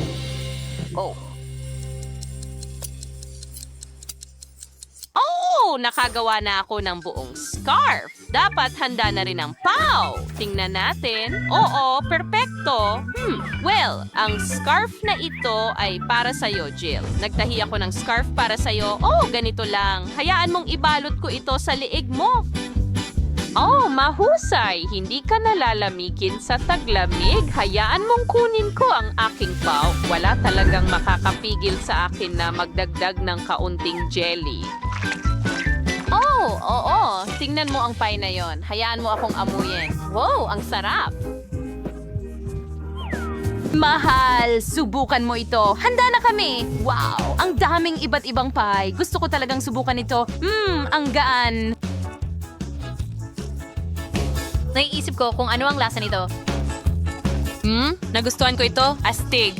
Oh, nakagawa na ako ng buong scarf. Dapat handa na rin ang pau. Tingnan natin. Oo, perpekto. Well, ang scarf na ito ay para sa'yo, Jill. Nagtahi ako ng scarf para sa'yo. Oh, ganito lang. Hayaan mong ibalot ko ito sa liig mo. Oh, mahusay. Hindi ka nalalamikin sa taglamig. Hayaan mong kunin ko ang aking pau. Wala talagang makakapigil sa akin na magdagdag ng kaunting jelly. Oh, oo. Tingnan mo ang pie na yon. Hayaan mo akong amuyin. Wow, ang sarap. Mahal, subukan mo ito. Handa na kami. Wow, ang daming iba't ibang pie. Gusto ko talagang subukan ito. Ang gaan. Naiisip ko kung ano ang lasa nito. Nagustuhan ko ito. Astig.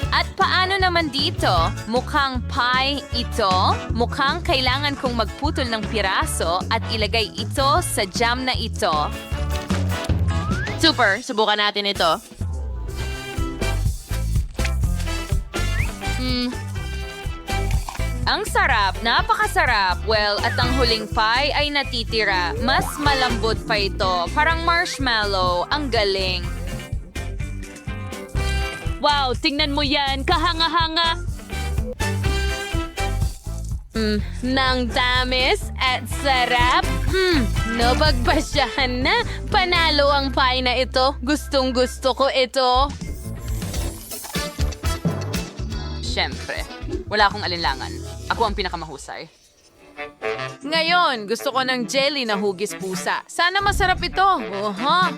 At paano naman dito? Mukhang pie ito. Mukhang kailangan kong magputol ng piraso at ilagay ito sa jam na ito. Super! Subukan natin ito. Ang sarap, napakasarap. Well, at ang huling pie ay natitira. Mas malambot pa ito. Parang marshmallow. Ang galing. Wow, tingnan mo yan. Kahanga-hanga. Nang tamis at sarap. Napagbasyahan na. Panalo ang pie na ito. Gustong gusto ko ito. Siyempre, wala akong alinlangan. Ako ang pinakamahusay. Ngayon, gusto ko ng jelly na hugis pusa. Sana masarap ito.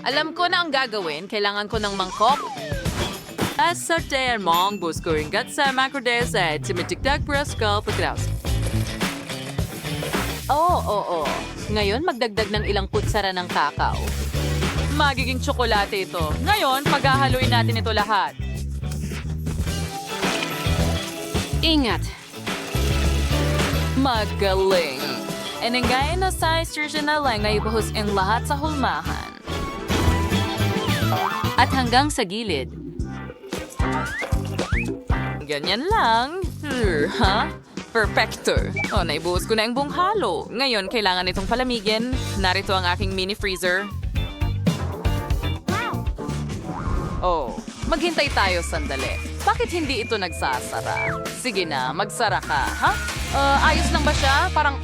Alam ko na ang gagawin. Kailangan ko ng mangkok. Sa tayo mong busko rin sa macrodes at tumitigdag praskal pagkraus. Oo. Ngayon, magdagdag ng ilang kutsara ng kakao. Magiging tsokolate ito. Ngayon, paghahaluin natin ito lahat. Ingat. Magaling. Enengay na sa istursion na lang ay ibuhos ang lahat sa hulmahan. At hanggang sa gilid. Ganyan lang. Perfecto. Naibuhos ko na ang buong halo. Ngayon, kailangan itong palamigin. Narito ang aking mini freezer. Maghintay tayo sandali. Bakit hindi ito nagsasara? Sige na, magsara ka, ha? Ayos lang ba siya? Parang,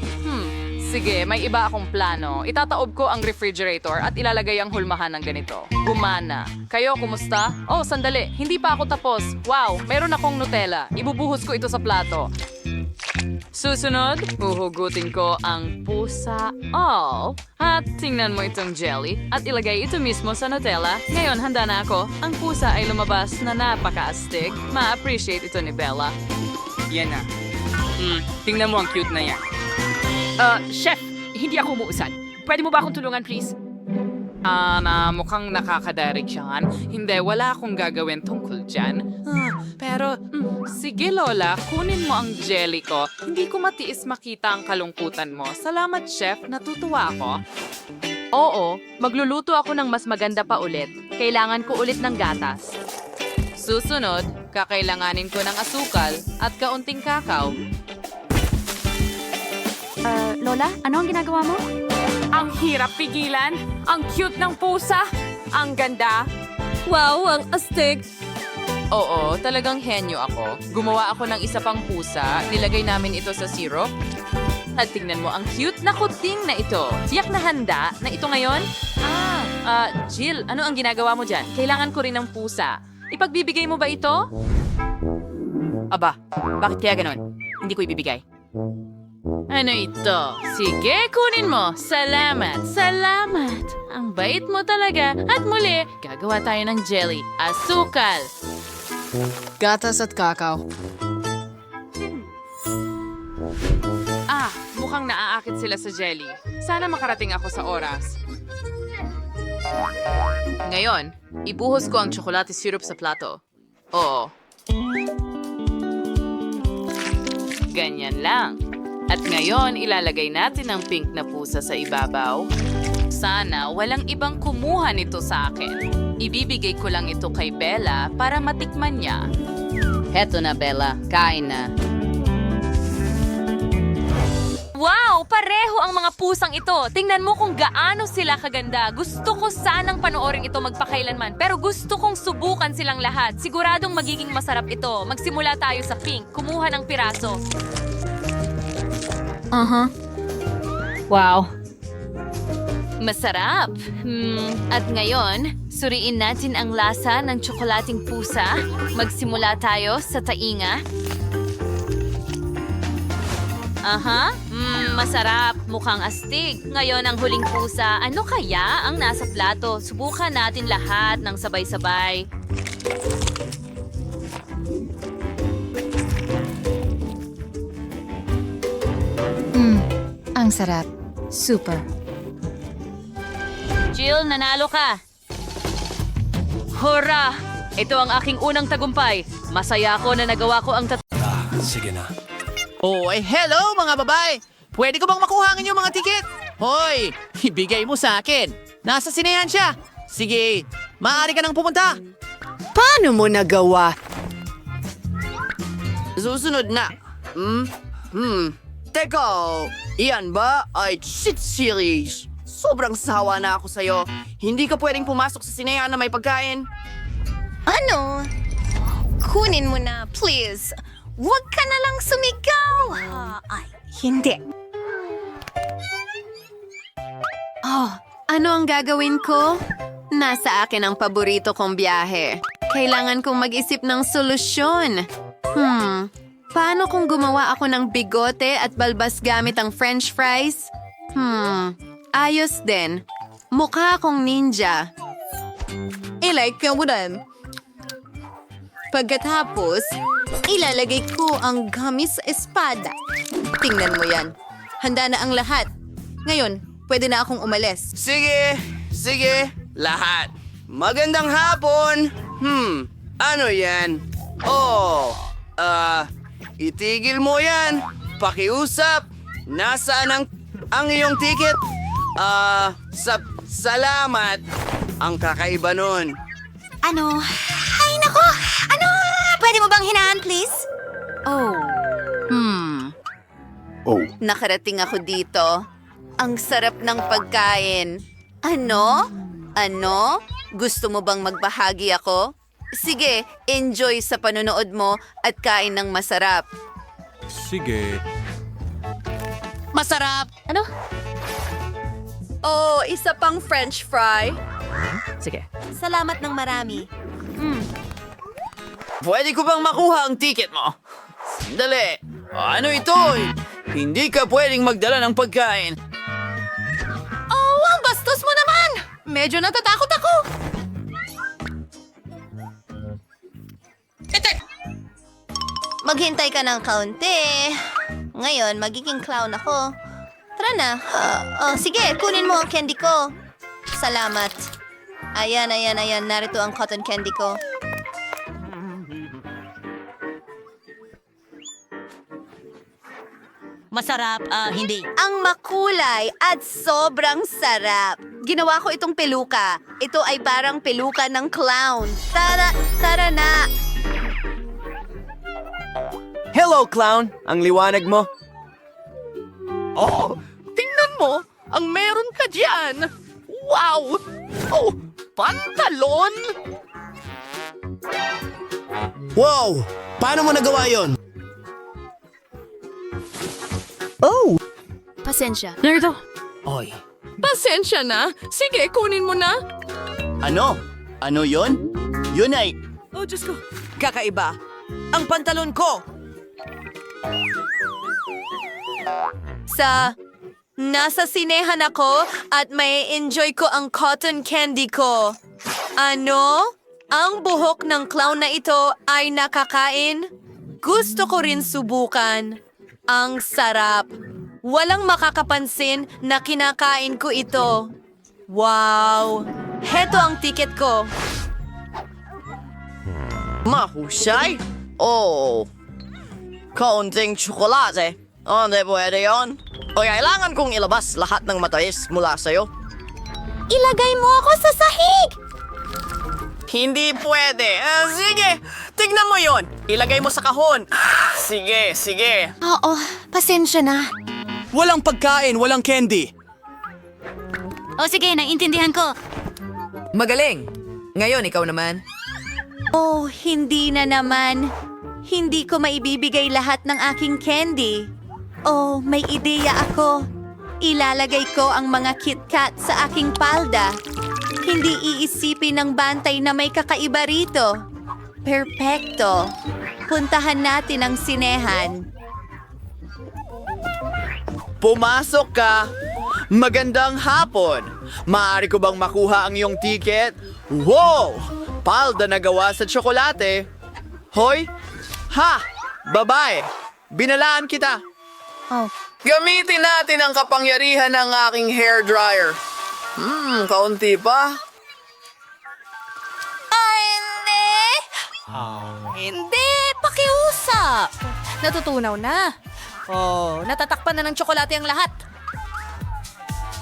sige, may iba akong plano. Itataob ko ang refrigerator at ilalagay ang hulmahan ng ganito. Gumana. Kayo, kumusta? Sandali. Hindi pa ako tapos. Wow, meron akong Nutella. Ibubuhos ko ito sa plato. Susunod, uhugutin ko ang pusa. At tingnan mo itong jelly at ilagay ito mismo sa Nutella. Ngayon, handa na ako. Ang pusa ay lumabas na napaka-astig. Ma-appreciate ito ni Bella. Yan na. Tingnan mo ang cute na yan. Chef, hindi ako umuusad. Pwede mo ba akong tulungan, please? Mukhang nakakadarig siyan. Hindi, wala akong gagawin tungkol dyan. Pero, sige Lola, kunin mo ang jelly ko. Hindi ko matiis makita ang kalungkutan mo. Salamat, Chef. Natutuwa ako. Oo, magluluto ako ng mas maganda pa ulit. Kailangan ko ulit ng gatas. Susunod, kakailanganin ko ng asukal at kaunting kakao. Lola, ano ang ginagawa mo? Ang hirap pigilan. Ang cute ng pusa. Ang ganda. Wow, ang astig! Oo, talagang henyo ako. Gumawa ako ng isa pang pusa, nilagay namin ito sa syrup. At tingnan mo, ang cute na kuting na ito. Tiyak na handa na ito ngayon? Jill, ano ang ginagawa mo dyan? Kailangan ko rin ng pusa. Ipagbibigay mo ba ito? Aba, bakit kaya ganon? Hindi ko ibibigay. Ano ito? Sige, kunin mo. Salamat, salamat. Ang bait mo talaga. At muli, gagawa tayo ng jelly. Asukal. Gatas at kakao. Mukhang naaakit sila sa jelly. Sana makarating ako sa oras. Ngayon, ibuhos ko ang tsokolate syrup sa plato. Oo. Ganyan lang. At ngayon, ilalagay natin ang pink na pusa sa ibabaw. Sana walang ibang kumuha nito sa akin. Ibibigay ko lang ito kay Bella para matikman niya. Heto na, Bella. Kain na. Wow! Pareho ang mga pusang ito. Tingnan mo kung gaano sila kaganda. Gusto ko sanang panoorin ito magpakailanman, pero gusto kong subukan silang lahat. Siguradong magiging masarap ito. Magsimula tayo sa pink. Kumuha ng piraso. Wow. Masarap. At ngayon, suriin natin ang lasa ng tsokolating pusa. Magsimula tayo sa tainga. Masarap. Mukhang astig. Ngayon ang huling pusa. Ano kaya ang nasa plato? Subukan natin lahat ng sabay-sabay. Ang sarap. Super. Jill, nanalo ka. Hurra! Ito ang aking unang tagumpay. Masaya ako na nagawa ko ang Sige na. Oh, hello mga babae! Pwede ko bang makuha ang inyong mga tiket? Hoy, ibigay mo sa akin. Nasa sinehan siya. Sige, maaari ka nang pumunta. Paano mo nagawa? Susunod na. Teka, iyan ba ay shit series? Sobrang sawa na ako sa'yo. Hindi ka pwedeng pumasok sa sinehan na may pagkain. Ano? Kunin mo na, please. Huwag ka na lang sumigaw. Ay, hindi. Ano ang gagawin ko? Nasa akin ang paborito kong biyahe. Kailangan kong mag-isip ng solusyon. Paano kung gumawa ako ng bigote at balbas gamit ang french fries? Ayos din. Mukha akong ninja. I-like ka mo rin. Pagkatapos, ilalagay ko ang gamis sa espada. Tingnan mo yan. Handa na ang lahat. Ngayon, pwede na akong umalis. Sige, lahat. Magandang hapon. Ano yan? Itigil mo yan. Pakiusap. Nasaan ang iyong ticket? Salamat. Ang kakaiba nun. Ano? Ay, nako! Ano? Pwede mo bang hinaan, please? Nakarating ako dito. Ang sarap ng pagkain. Ano? Gusto mo bang magbahagi ako? Sige, enjoy sa panonood mo at kain ng masarap. Sige. Masarap. Ano? Isa pang french fry. Salamat ng marami. Pwede ko bang makuha ang ticket mo? Sandali. Ano ito? Hindi ka pwedeng magdala ng pagkain. Ang bastos mo naman! Medyo natatakot ako. Maghintay ka ng kaunti. Ngayon, magiging clown ako. Tara na. Sige, kunin mo ang candy ko. Salamat. Ayan. Narito ang cotton candy ko. Masarap, hindi. Ang makulay at sobrang sarap. Ginawa ko itong peluka. Ito ay parang peluka ng clown. Tara na. Hello, clown. Ang liwanag mo. Tingnan mo. Ang meron ka dyan. Wow! pantalon? Wow! Paano mo nagawa yon? Pasensya. Oy, Pasensya na. Sige, kunin mo na. ano? Ano yon? Yun ay... Oh, Diyos ko. Kakaiba. Ang pantalon ko. Nasa sinehan ako at may enjoy ko ang cotton candy ko. Ano? Ang buhok ng clown na ito ay nakakain? Gusto ko rin subukan. Ang sarap. Walang makakapansin na kinakain ko ito. Wow! Heto ang tiket ko. Mahusay? Oh. Kaunting tsokolate. Hindi pwede yun. O kailangan kong ilabas lahat ng matamis mula sa'yo. Ilagay mo ako sa sahig! Hindi pwede. Sige, tignan mo yon. Ilagay mo sa kahon. Sige, sige. Oo, pasensya na. Walang pagkain, walang candy. O sige, naiintindihan ko. Magaling. Ngayon, ikaw naman. Oh, hindi na naman. Hindi ko maibibigay lahat ng aking candy. Oh, may ideya ako. Ilalagay ko ang mga KitKat sa aking palda. Hindi iisipin ng bantay na may kakaiba rito. Perpekto. Puntahan natin ang sinehan. Pumasok ka. Magandang hapon. Maaari ko bang makuha ang iyong tiket? Wow! Palda na gawa sa tsokolate. Hoy! Ha! Babae! Binalaan kita. Gamitin natin ang kapangyarihan ng aking hair dryer. Kaunti pa. Ay, hindi! Hindi! Pakiusap! Natutunaw na. Oh, natatakpan na ng tsokolate ang lahat.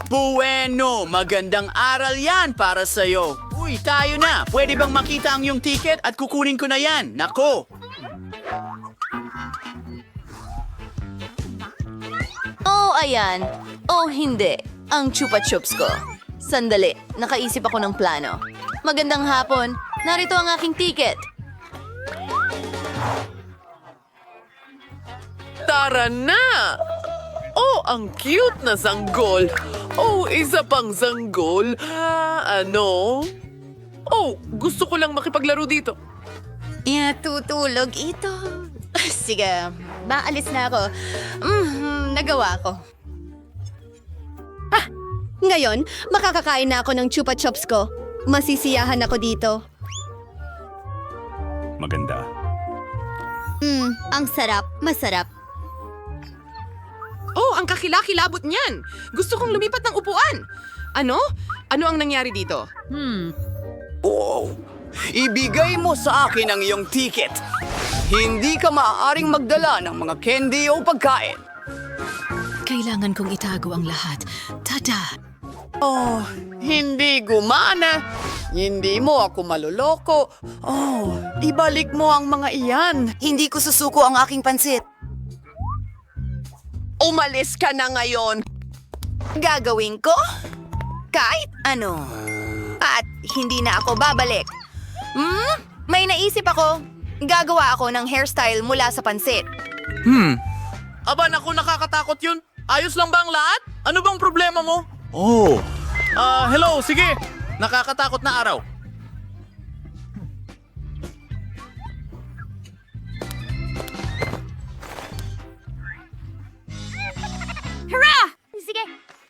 Bueno! Magandang aral yan para sa'yo. Uy, tayo na. Pwede bang makita ang iyong tiket at kukunin ko na yan? Nako! Oh, ayan. Oh, hindi. Ang chupa chups ko. Sandali, nakaisip ako ng plano. Magandang hapon. Narito ang aking ticket. Tara na! Oh, ang cute na sanggol. Oh, isa pang sanggol. Ano? Oh, gusto ko lang makipaglaro dito. Tutulog ito. Sige, maalis na ako. Nagawa ko. Ngayon, makakakain na ako ng chupa chups ko. Masisiyahan ako dito. Maganda. Ang sarap, masarap. Oh, ang kakilakilabot niyan. Gusto kong lumipat ng upuan. Ano? Ano ang nangyari dito? Wow! Ibigay mo sa akin ang iyong ticket. Hindi ka maaaring magdala ng mga candy o pagkain. Kailangan kong itago ang lahat. Tada! Oh, hindi gumana. Hindi mo ako maluloko. Oh, ibalik mo ang mga iyan. Hindi ko susuko ang aking pansit. Umalis ka na ngayon. Gagawin ko? Kahit ano. At hindi na ako babalik. May naisip ako. Gagawa ako ng hairstyle mula sa pansit. Aba, naku, nakakatakot yun. Ayos lang ba ang lahat? Ano bang problema mo? Oh. Hello, sige. Nakakatakot na araw.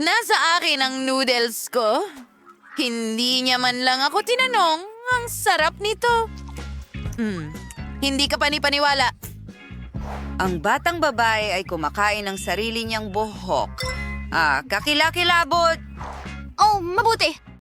Nasa akin ang noodles ko. Hindi niya man lang ako tinanong. Ang sarap nito. Hindi ka panipaniwala. Ang batang babae ay kumakain ng sarili niyang buhok. Kakilakilabot. Oh, mabuti.